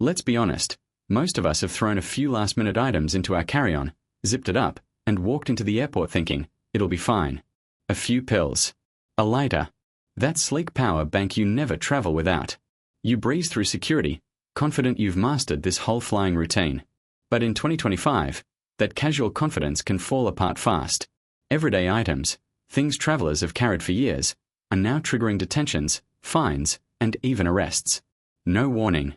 Let's be honest, most of us have thrown a few last-minute items into our carry-on, zipped it up, and walked into the airport thinking, it'll be fine. A few pills. A lighter. That sleek power bank you never travel without. You breeze through security, confident you've mastered this whole flying routine. But in 2025, that casual confidence can fall apart fast. Everyday items, things travelers have carried for years, are now triggering detentions, fines, and even arrests. No warning.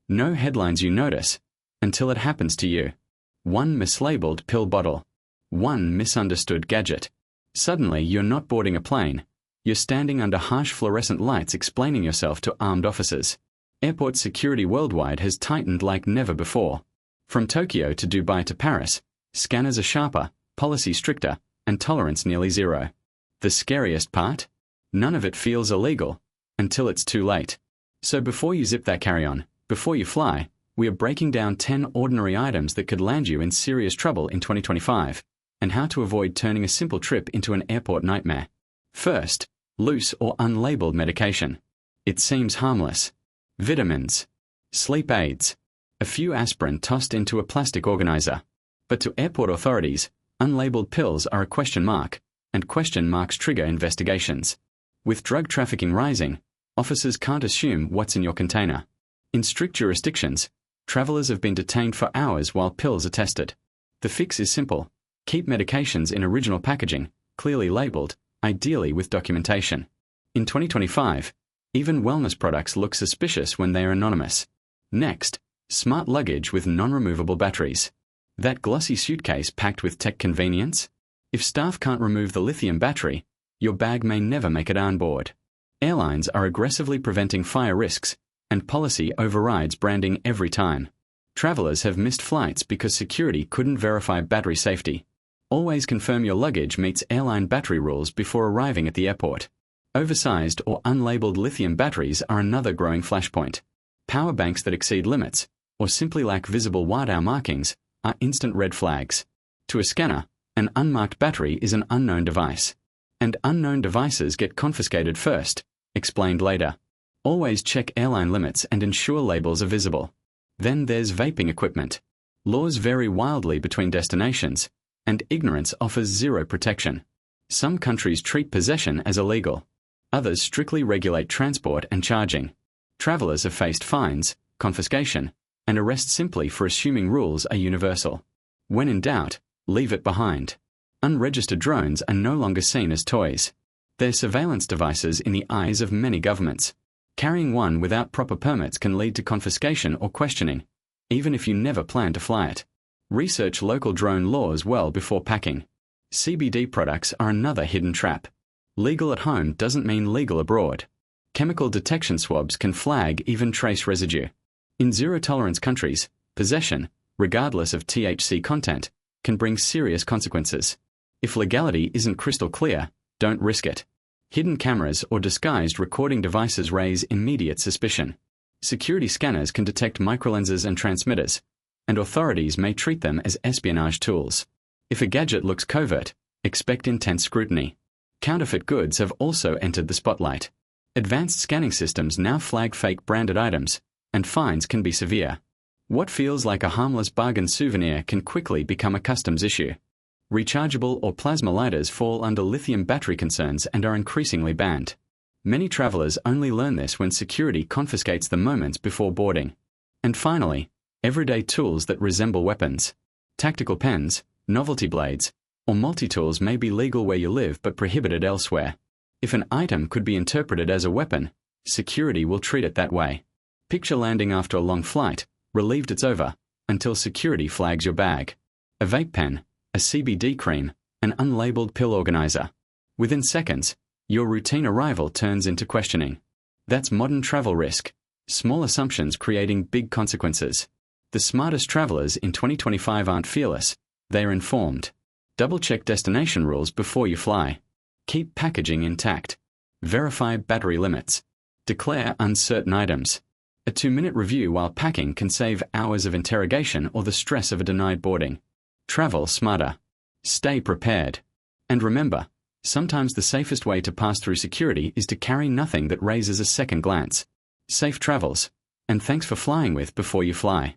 No headlines you notice, until it happens to you. One mislabeled pill bottle. One misunderstood gadget. Suddenly you're not boarding a plane. You're standing under harsh fluorescent lights explaining yourself to armed officers. Airport security worldwide has tightened like never before. From Tokyo to Dubai to Paris, scanners are sharper, policy stricter, and tolerance nearly zero. The scariest part? None of it feels illegal, until it's too late. So before you zip that carry-on, before you fly, we are breaking down 10 ordinary items that could land you in serious trouble in 2025, and how to avoid turning a simple trip into an airport nightmare. First, loose or unlabeled medication. It seems harmless. Vitamins. Sleep aids. A few aspirin tossed into a plastic organizer. But to airport authorities, unlabeled pills are a question mark, and question marks trigger investigations. With drug trafficking rising, officers can't assume what's in your container. In strict jurisdictions, travelers have been detained for hours while pills are tested. The fix is simple. Keep medications in original packaging, clearly labeled, ideally with documentation. In 2025, even wellness products look suspicious when they are anonymous. Next, smart luggage with non-removable batteries. That glossy suitcase packed with tech convenience? If staff can't remove the lithium battery, your bag may never make it on board. Airlines are aggressively preventing fire risks, and policy overrides branding every time. Travelers have missed flights because security couldn't verify battery safety. Always confirm your luggage meets airline battery rules before arriving at the airport. Oversized or unlabeled lithium batteries are another growing flashpoint. Power banks that exceed limits, or simply lack visible watt-hour markings, are instant red flags. To a scanner, an unmarked battery is an unknown device. And unknown devices get confiscated first, explained later. Always check airline limits and ensure labels are visible. Then there's vaping equipment. Laws vary wildly between destinations, and ignorance offers zero protection. Some countries treat possession as illegal. Others strictly regulate transport and charging. Travelers have faced fines, confiscation, and arrest simply for assuming rules are universal. When in doubt, leave it behind. Unregistered drones are no longer seen as toys. They're surveillance devices in the eyes of many governments. Carrying one without proper permits can lead to confiscation or questioning, even if you never plan to fly it. Research local drone laws well before packing. CBD products are another hidden trap. Legal at home doesn't mean legal abroad. Chemical detection swabs can flag even trace residue. In zero-tolerance countries, possession, regardless of THC content, can bring serious consequences. If legality isn't crystal clear, don't risk it. Hidden cameras or disguised recording devices raise immediate suspicion. Security scanners can detect microlenses and transmitters, and authorities may treat them as espionage tools. If a gadget looks covert, expect intense scrutiny. Counterfeit goods have also entered the spotlight. Advanced scanning systems now flag fake branded items, and fines can be severe. What feels like a harmless bargain souvenir can quickly become a customs issue. Rechargeable or plasma lighters fall under lithium battery concerns and are increasingly banned. Many travelers only learn this when security confiscates the moments before boarding. And finally, everyday tools that resemble weapons. Tactical pens, novelty blades, or multi-tools may be legal where you live but prohibited elsewhere. If an item could be interpreted as a weapon, security will treat it that way. Picture landing after a long flight, relieved it's over, until security flags your bag. A vape pen, a CBD cream, an unlabeled pill organizer. Within seconds, your routine arrival turns into questioning. That's modern travel risk. Small assumptions creating big consequences. The smartest travelers in 2025 aren't fearless, they're informed. Double-check destination rules before you fly. Keep packaging intact. Verify battery limits. Declare uncertain items. A 2-minute review while packing can save hours of interrogation or the stress of a denied boarding. Travel smarter. Stay prepared. And remember, sometimes the safest way to pass through security is to carry nothing that raises a second glance. Safe travels, and thanks for flying with before you fly.